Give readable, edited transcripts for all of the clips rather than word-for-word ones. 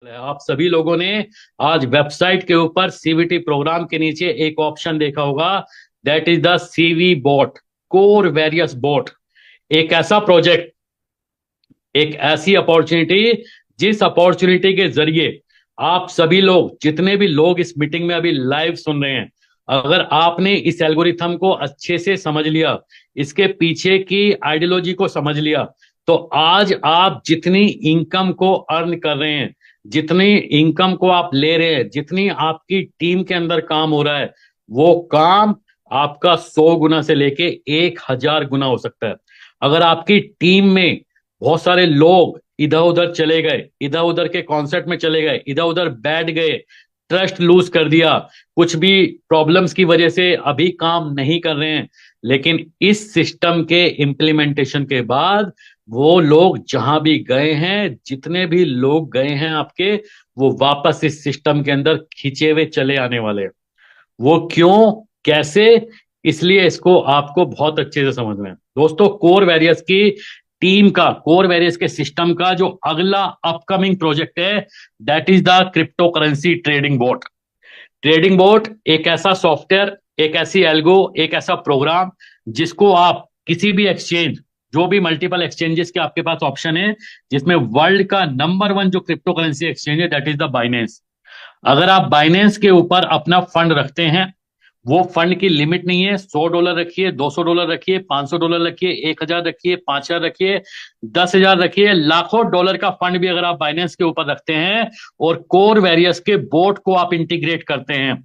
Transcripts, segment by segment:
आप सभी लोगों ने आज वेबसाइट के ऊपर सीवीटी प्रोग्राम के नीचे एक ऑप्शन देखा होगा। That is the CV boat, core various boat. एक ऐसा प्रोजेक्ट, एक ऐसी अपॉर्चुनिटी जिस अपॉर्चुनिटी के जरिए आप सभी लोग, जितने भी लोग इस मीटिंग में अभी लाइव सुन रहे हैं, अगर आपने इस एल्गोरिथम को अच्छे से समझ लिया, इसके पीछे की आइडियोलॉजी को समझ लिया, तो आज आप जितनी इनकम को अर्न कर रहे हैं, जितनी इनकम को आप ले रहे हैं, जितनी आपकी टीम के अंदर काम हो रहा है, वो काम आपका 100 गुना से लेके 1000 गुना हो सकता है। अगर आपकी टीम में बहुत सारे लोग इधर उधर चले गए, इधर उधर के कॉन्सर्ट में चले गए, इधर उधर बैठ गए, ट्रस्ट लूज कर दिया, कुछ भी प्रॉब्लम्स की वजह से अभी काम नहीं कर रहे हैं, लेकिन इस सिस्टम के इम्प्लीमेंटेशन के बाद वो लोग जहां भी गए हैं, जितने भी लोग गए हैं आपके, वो वापस इस सिस्टम के अंदर खींचे हुए चले आने वाले हैं। वो क्यों, कैसे? इसलिए इसको आपको बहुत अच्छे से समझना है दोस्तों। कोर वैरियर्स की टीम का, कोर वैरियर्स के सिस्टम का जो अगला अपकमिंग प्रोजेक्ट है, that is the crypto currency trading boat. Trading boat एक ऐसा सॉफ्टवेयर, एक ऐसी एल्गो, एक ऐसा प्रोग्राम जिसको आप किसी भी एक्सचेंज, जो भी मल्टीपल एक्सचेंजेस के आपके पास ऑप्शन है, जिसमें वर्ल्ड का नंबर वन जो क्रिप्टो करेंसी एक्सचेंज है दैट इज द बाइनेंस। अगर आप बाइनेंस के ऊपर अपना फंड रखते हैं, वो फंड की लिमिट नहीं है। $100 रखिए, $200 रखिए, $500 रखिए, 1000 रखिए, 5000 रखिए, 10,000 रखिए, लाखों डॉलर का फंड भी अगर आप बाइनेंस के ऊपर रखते हैं और कोर वेरियस के बोट को आप इंटीग्रेट करते हैं,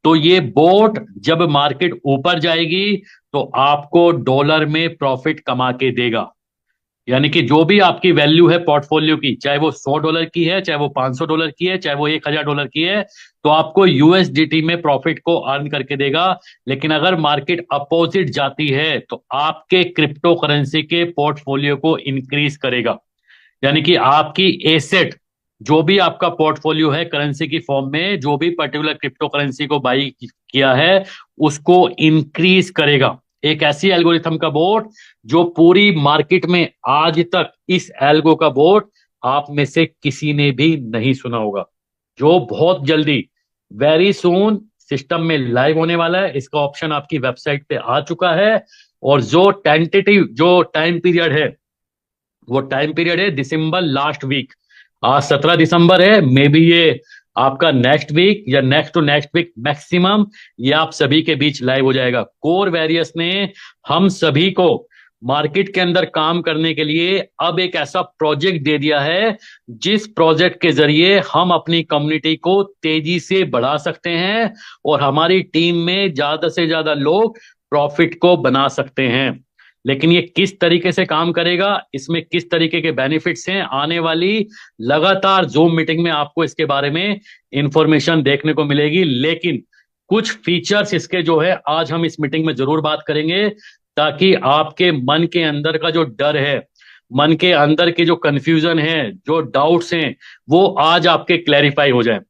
तो ये बोट जब मार्केट ऊपर जाएगी तो आपको डॉलर में प्रॉफिट कमा के देगा। यानी कि जो भी आपकी वैल्यू है पोर्टफोलियो की, चाहे वो $100 की है, चाहे वो $500 की है, चाहे वो $1000 की है, तो आपको यूएसडीटी में प्रॉफिट को अर्न करके देगा। लेकिन अगर मार्केट अपोजिट जाती है तो आपके क्रिप्टो करेंसी के पोर्टफोलियो को इंक्रीज करेगा। यानी कि आपकी एसेट, जो भी आपका पोर्टफोलियो है करेंसी की फॉर्म में, जो भी पर्टिकुलर क्रिप्टो करेंसी को बाई किया है, उसको इंक्रीज करेगा। एक ऐसी एल्गोरिथम का बोर्ड जो पूरी मार्केट में आज तक इस एल्गो का बोर्ड आप में से किसी ने भी नहीं सुना होगा, जो बहुत जल्दी, वेरी सून सिस्टम में लाइव होने वाला है। इसका ऑप्शन आपकी वेबसाइट पे आ चुका है। और जो टेंटेटिव जो टाइम पीरियड है, वो टाइम पीरियड है दिसंबर लास्ट वीक। आज 17 दिसंबर है, मे बी ये आपका नेक्स्ट वीक या next to next week maximum ये आप सभी के बीच लाइव हो जाएगा। कोर वेरियस ने हम सभी को मार्केट के अंदर काम करने के लिए अब एक ऐसा प्रोजेक्ट दे दिया है, जिस प्रोजेक्ट के जरिए हम अपनी कम्युनिटी को तेजी से बढ़ा सकते हैं और हमारी टीम में ज्यादा से ज्यादा लोग प्रॉफिट को बना सकते हैं। लेकिन ये किस तरीके से काम करेगा, इसमें किस तरीके के बेनिफिट्स हैं, आने वाली लगातार जूम मीटिंग में आपको इसके बारे में इंफॉर्मेशन देखने को मिलेगी। लेकिन कुछ फीचर्स इसके जो है आज हम इस मीटिंग में जरूर बात करेंगे, ताकि आपके मन के अंदर का जो डर है, मन के अंदर के जो कंफ्यूजन है, जो डाउट्स हैं, वो आज आपके क्लैरिफाई हो जाए।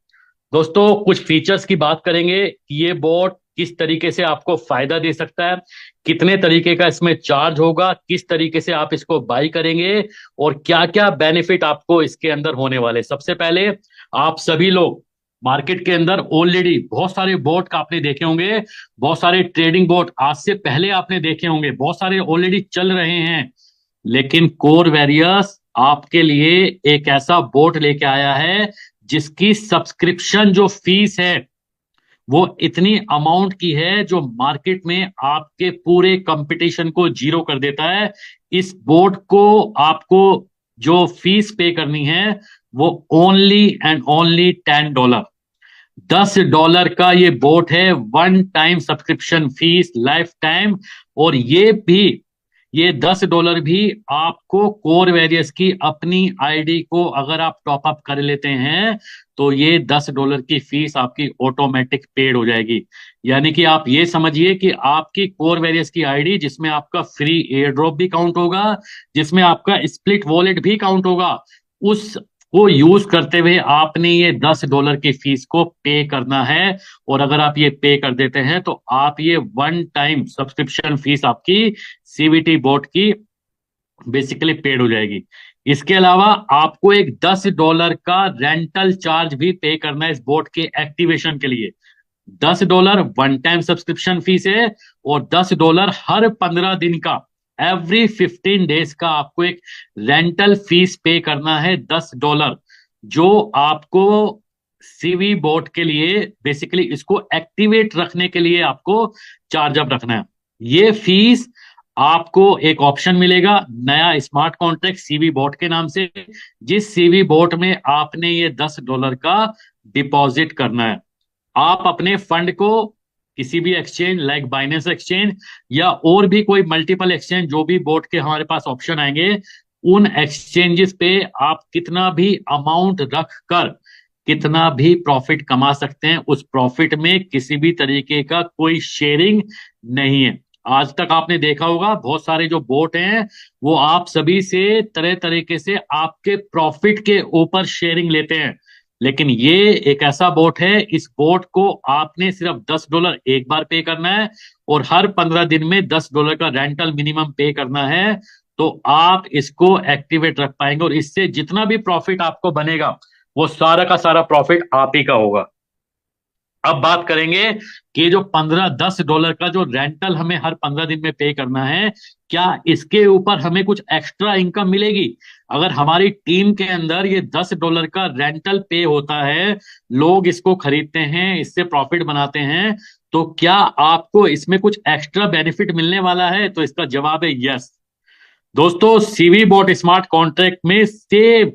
दोस्तों कुछ फीचर्स की बात करेंगे कि ये बोट किस तरीके से आपको फायदा दे सकता है, कितने तरीके का इसमें चार्ज होगा, किस तरीके से आप इसको बाई करेंगे और क्या क्या बेनिफिट आपको इसके अंदर होने वाले। सबसे पहले, आप सभी लोग मार्केट के अंदर ऑलरेडी बहुत सारे बोट का आपने देखे होंगे, बहुत सारे ट्रेडिंग बोट आज से पहले आपने देखे होंगे, बहुत सारे ऑलरेडी चल रहे हैं। लेकिन कोर वेरियस आपके लिए एक ऐसा बोट लेके आया है जिसकी सब्सक्रिप्शन जो फीस है वो इतनी अमाउंट की है जो मार्केट में आपके पूरे कंपटीशन को जीरो कर देता है। इस बोर्ड को आपको जो फीस पे करनी है वो ओनली एंड ओनली $10, $10 का ये बोट है, one time subscription fees, life time. और ये $10 भी आपको कोर वेरियस की अपनी आईडी को अगर आप टॉपअप कर लेते हैं तो ये $10 की फीस आपकी ऑटोमेटिक पेड हो जाएगी। यानी कि आप ये समझिए कि आपकी कोर वेरियस की आईडी, जिसमें आपका फ्री एयर ड्रॉप भी काउंट होगा, जिसमें आपका स्प्लिट वॉलेट भी काउंट होगा, उस को यूज करते हुए आपने ये $10 की फीस को पे करना है। और अगर आप ये पे कर देते हैं तो आप ये वन टाइम सब्सक्रिप्शन फीस आपकी सीवीटी बोर्ड की बेसिकली पेड हो जाएगी। इसके अलावा आपको एक $10 का रेंटल चार्ज भी पे करना है इस बोट के एक्टिवेशन के लिए। $10 वन टाइम सब्सक्रिप्शन फीस है, और $10 हर 15 दिन का, एवरी 15 डेज का आपको एक रेंटल फीस पे करना है, $10, जो आपको सीवी बोट के लिए बेसिकली इसको एक्टिवेट रखने के लिए आपको चार्ज अप रखना है। ये फीस आपको एक ऑप्शन मिलेगा नया स्मार्ट कॉन्ट्रैक्ट सीवी बोट के नाम से, जिस सीवी बोट में आपने ये $10 का डिपॉजिट करना है। आप अपने फंड को किसी भी एक्सचेंज लाइक बाइनेंस एक्सचेंज या और भी कोई मल्टीपल एक्सचेंज, जो भी बोर्ड के हमारे पास ऑप्शन आएंगे, उन एक्सचेंजेस पे आप कितना भी अमाउंट रख कर कितना भी प्रॉफिट कमा सकते हैं। उस प्रॉफिट में किसी भी तरीके का कोई शेयरिंग नहीं है। आज तक आपने देखा होगा बहुत सारे जो बोट हैं वो आप सभी से तरह तरीके से आपके प्रॉफिट के ऊपर शेयरिंग लेते हैं, लेकिन ये एक ऐसा बोट है, इस बोट को आपने सिर्फ $10 एक बार पे करना है और हर 15 दिन में $10 का रेंटल मिनिमम पे करना है, तो आप इसको एक्टिवेट रख पाएंगे और इससे जितना भी प्रॉफिट आपको बनेगा वो सारा का सारा प्रॉफिट आप ही का होगा। अब बात करेंगे कि जो $10 का जो रेंटल हमें हर 15 दिन में पे करना है, क्या इसके ऊपर हमें कुछ एक्स्ट्रा इनकम मिलेगी? अगर हमारी टीम के अंदर ये $10 का रेंटल पे होता है, लोग इसको खरीदते हैं, इससे प्रॉफिट बनाते हैं, तो क्या आपको इसमें कुछ एक्स्ट्रा बेनिफिट मिलने वाला है? तो इसका जवाब है यस। दोस्तों, सीवी बोट स्मार्ट कॉन्ट्रैक्ट में सेम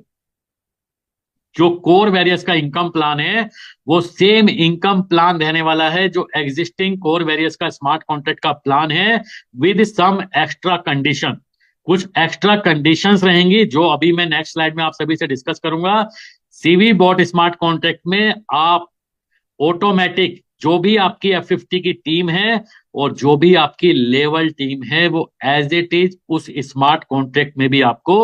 जो कोर वेरियस का इनकम प्लान है वो सेम इनकम प्लान रहने वाला है जो एग्जिस्टिंग कोर वेरियस का स्मार्ट कॉन्ट्रैक्ट का प्लान है, विद सम एक्स्ट्रा कंडीशन। कुछ एक्स्ट्रा कंडीशंस रहेंगी जो अभी मैं नेक्स्ट स्लाइड में आप सभी से डिस्कस करूंगा। सीवी बॉट स्मार्ट कॉन्ट्रैक्ट में आप ऑटोमेटिक जो भी आपकी F50 की टीम है और जो भी आपकी लेवल टीम है वो एज इट इज उस स्मार्ट कॉन्ट्रैक्ट में भी आपको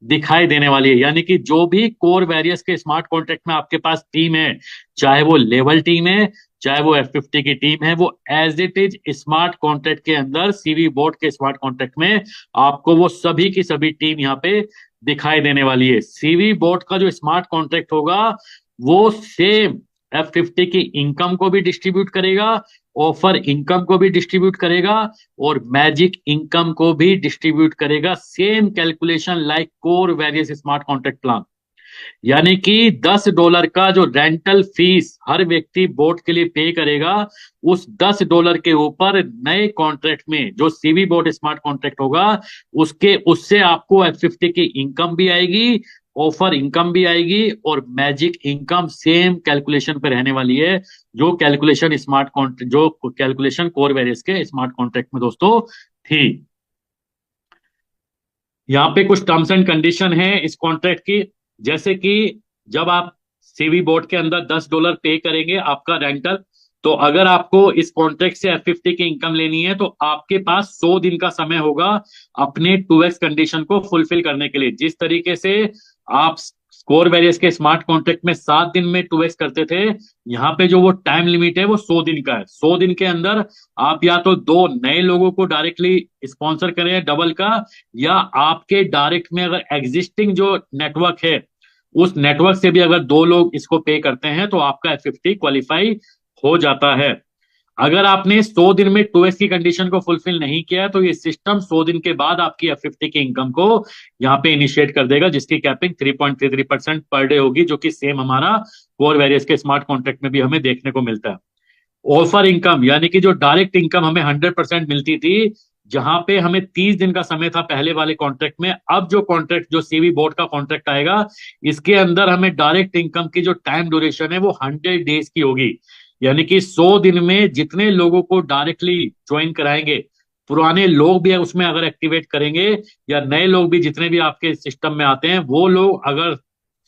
दिखाई देने वाली है। यानी कि जो भी कोर वेरियस के स्मार्ट कॉन्ट्रैक्ट में आपके पास टीम है, चाहे वो लेवल टीम है चाहे वो F50 की टीम है, वो as it is smart contract के अंदर सीवी बोर्ड के स्मार्ट कॉन्ट्रैक्ट में आपको वो सभी की सभी टीम यहाँ पे दिखाई देने वाली है। सीवी बोर्ड का जो स्मार्ट कॉन्ट्रैक्ट होगा वो सेम F50 की इनकम को भी डिस्ट्रीब्यूट करेगा, ऑफर इनकम को भी डिस्ट्रीब्यूट करेगा और मैजिक इनकम को भी डिस्ट्रीब्यूट करेगा। Same calculation like core various smart contract plan. यानी कि $10 का जो रेंटल फीस हर व्यक्ति बोट के लिए पे करेगा, उस $10 के ऊपर नए कॉन्ट्रैक्ट में जो सीवी बोट स्मार्ट कॉन्ट्रैक्ट होगा उसके उससे आपको F50 की इनकम भी आएगी, ऑफर इनकम भी आएगी और मैजिक इनकम सेम कैलकुलेशन पे रहने वाली है जो कैलकुलेशन स्मार्ट कॉन्ट्रैक्ट जो कैलकुलेशन कोर वेरियस के स्मार्ट कॉन्ट्रैक्ट में दोस्तों थी। यहाँ पे कुछ टर्म्स एंड कंडीशन है इस कॉन्ट्रैक्ट की, जैसे कि जब आप सीवी बोर्ड के अंदर $10 पे करेंगे आपका रेंटल, तो अगर आपको इस कॉन्ट्रैक्ट से F50 की इनकम लेनी है तो आपके पास 100 दिन का समय होगा अपने 2x कंडीशन को फुलफिल करने के लिए। जिस तरीके से आप कोर वेरियस के स्मार्ट कॉन्ट्रैक्ट में 7 दिन में 2x करते थे, यहाँ पे जो वो टाइम लिमिट है वो 100 दिन का है। 100 दिन के अंदर आप या तो 2 नए लोगों को डायरेक्टली स्पॉन्सर करें डबल का, या आपके डायरेक्ट में अगर एग्जिस्टिंग जो नेटवर्क है उस नेटवर्क से भी अगर 2 लोग इसको पे करते हैं तो आपका F50 क्वालिफाई हो जाता है। अगर आपने 100 दिन में 2x की कंडीशन को फुलफिल नहीं किया तो ये सिस्टम 100 दिन के बाद आपकी F50 की इनकम को यहाँ पे इनिशिएट कर देगा, जिसकी कैपिंग 3.33% पर डे होगी, जो कि सेम हमारा कोर वेरियस के स्मार्ट कॉन्ट्रैक्ट में भी हमें देखने को मिलता है। ऑफर इनकम यानी कि जो डायरेक्ट इनकम हमें 100% मिलती थी, जहां पे हमें 30 दिन का समय था पहले वाले कॉन्ट्रैक्ट में, अब जो कॉन्ट्रैक्ट जो सीवी बोर्ड का कॉन्ट्रैक्ट आएगा इसके अंदर हमें डायरेक्ट इनकम की जो टाइम ड्यूरेशन है वो 100 डेज की होगी। यानी कि 100 दिन में जितने लोगों को डायरेक्टली ज्वाइन कराएंगे, पुराने लोग भी उसमें अगर एक्टिवेट करेंगे या नए लोग भी जितने भी आपके सिस्टम में आते हैं, वो लोग अगर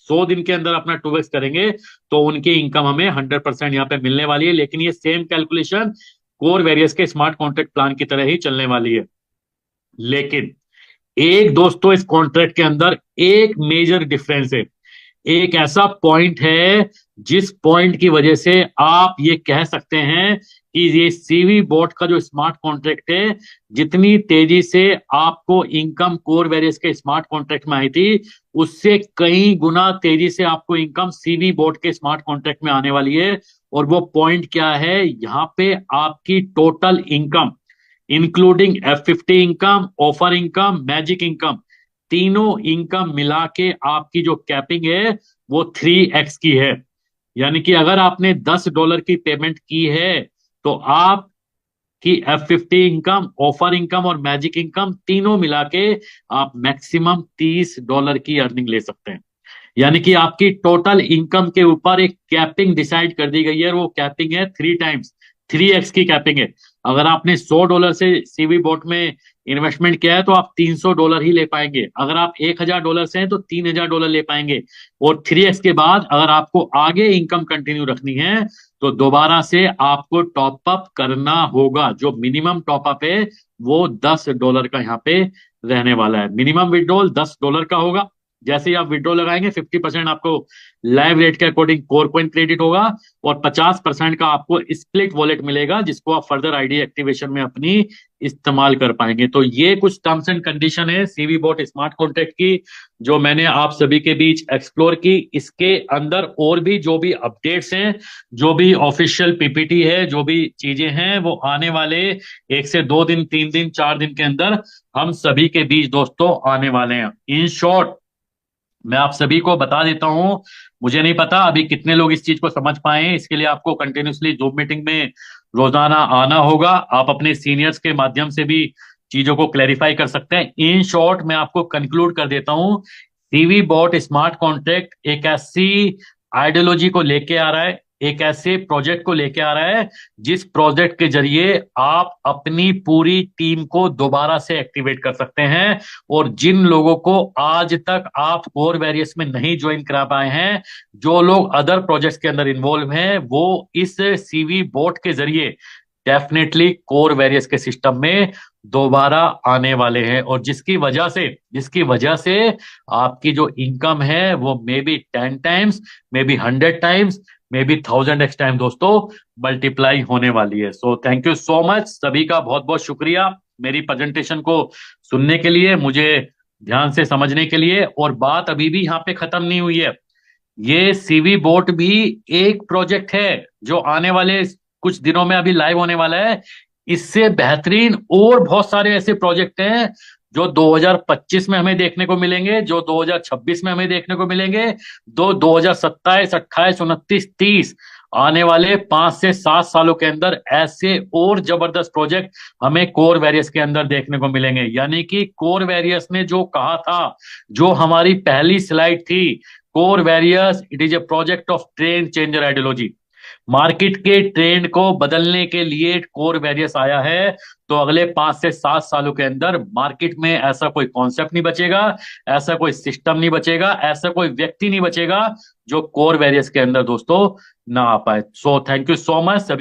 100 दिन के अंदर अपना 2x करेंगे तो उनकी इनकम हमें 100% यहाँ पे मिलने वाली है। लेकिन ये सेम कैलकुलेशन कोर वेरियस के स्मार्ट कॉन्ट्रैक्ट प्लान की तरह ही चलने वाली है। लेकिन एक दोस्तों इस कॉन्ट्रैक्ट के अंदर एक मेजर डिफरेंस है, एक ऐसा पॉइंट है जिस पॉइंट की वजह से आप ये कह सकते हैं कि ये सीवी बोट का जो स्मार्ट कॉन्ट्रैक्ट है, जितनी तेजी से आपको इनकम कोर वेरियस के स्मार्ट कॉन्ट्रैक्ट में आई थी उससे कई गुना तेजी से आपको इनकम सीवी बोर्ड के स्मार्ट कॉन्ट्रैक्ट में आने वाली है। और वो पॉइंट क्या है, यहाँ पे आपकी total income including F50 income, offer income, magic income, तीनों इनकम मिला के आपकी जो कैपिंग है वो 3x की है। यानी कि अगर आपने $10 की पेमेंट की है तो आप कि F50 इनकम, ऑफर इनकम और मैजिक इनकम तीनों मिला के आप मैक्सिमम $30 की अर्निंग ले सकते हैं। यानी कि आपकी टोटल इनकम के ऊपर एक कैपिंग डिसाइड कर दी गई है, और वो कैपिंग है 3 टाइम्स, 3x की कैपिंग है। अगर आपने $100 से सीवी बोट में इन्वेस्टमेंट किया है तो आप $300 ही ले पाएंगे। अगर आप $1000 से हैं तो $3000 ले पाएंगे। और 3x के बाद अगर आपको आगे इनकम कंटिन्यू रखनी है तो दोबारा से आपको टॉप अप करना होगा। जो मिनिमम टॉप अप है वो $10 का यहाँ पे रहने वाला है। मिनिमम विड्रॉल $10 का होगा। जैसे ही आप विड्रॉ लगाएंगे 50% आपको लाइव रेट के अकॉर्डिंग कोर पॉइंट क्रेडिट होगा, और 50% का आपको स्प्लिट वॉलेट मिलेगा जिसको आप फर्दर आईडी एक्टिवेशन में अपनी इस्तेमाल कर पाएंगे। तो ये कुछ टर्म्स एंड कंडीशन है सीवी बोट स्मार्ट कॉन्ट्रैक्ट की, जो मैंने आप सभी के बीच एक्सप्लोर की। इसके अंदर और भी जो भी अपडेट्स हैं, जो भी ऑफिशियल पीपीटी है, जो भी चीजें हैं, वो आने वाले 1 से 2 दिन, 3 दिन, 4 दिन के अंदर हम सभी के बीच दोस्तों आने वाले हैं। इन शॉर्ट मैं आप सभी को बता देता हूं, मुझे नहीं पता अभी कितने लोग इस चीज को समझ पाए हैं। इसके लिए आपको कंटिन्यूसली जूम मीटिंग में रोजाना आना होगा। आप अपने सीनियर्स के माध्यम से भी चीजों को क्लैरिफाई कर सकते हैं। इन शॉर्ट मैं आपको कंक्लूड कर देता हूं, सीवी बॉट स्मार्ट कॉन्ट्रैक्ट एक ऐसी आइडियोलॉजी को लेके आ रहा है, एक ऐसे प्रोजेक्ट को लेके आ रहा है जिस प्रोजेक्ट के जरिए आप अपनी पूरी टीम को दोबारा से एक्टिवेट कर सकते हैं। और जिन लोगों को आज तक आप कोर वेरियस में नहीं ज्वाइन करा पाए हैं, जो लोग अदर प्रोजेक्ट्स के अंदर इन्वॉल्व हैं, वो इस सीवी बोट के जरिए डेफिनेटली कोर वेरियस के सिस्टम में दोबारा आने वाले हैं। और जिसकी वजह से आपकी जो इनकम है वो may be 10 times, may be 100 times, may be 1000x time दोस्तों मल्टीप्लाई होने वाली है। So thank you so much, सभी का बहुत बहुत शुक्रिया मेरी प्रेजेंटेशन को सुनने के लिए, मुझे ध्यान से समझने के लिए। और बात अभी भी यहाँ पे खत्म नहीं हुई है। ये सीवी बोट भी एक प्रोजेक्ट है जो आने वाले कुछ दिनों में अभी लाइव होने वाला है। इससे बेहतरीन और बहुत सारे ऐसे प्रोजेक्ट हैं जो 2025 में हमें देखने को मिलेंगे, जो 2026 में हमें देखने को मिलेंगे, 2027, 28, 29, 30 आने वाले 5 से 7 सालों के अंदर ऐसे और जबरदस्त प्रोजेक्ट हमें कोर वेरियस के अंदर देखने को मिलेंगे। यानी कि कोर वेरियस ने जो कहा था, जो हमारी पहली स्लाइड थी, core various it is a project of trend changer ideology. Market के ट्रेंड को बदलने के लिए कोर वेरियस आया है। तो अगले 5 से 7 सालों के अंदर मार्केट में ऐसा कोई कॉन्सेप्ट नहीं बचेगा, ऐसा कोई सिस्टम नहीं बचेगा, ऐसा कोई व्यक्ति नहीं बचेगा जो कोर वेरियस के अंदर दोस्तों ना आ पाए। So thank you so much सभी।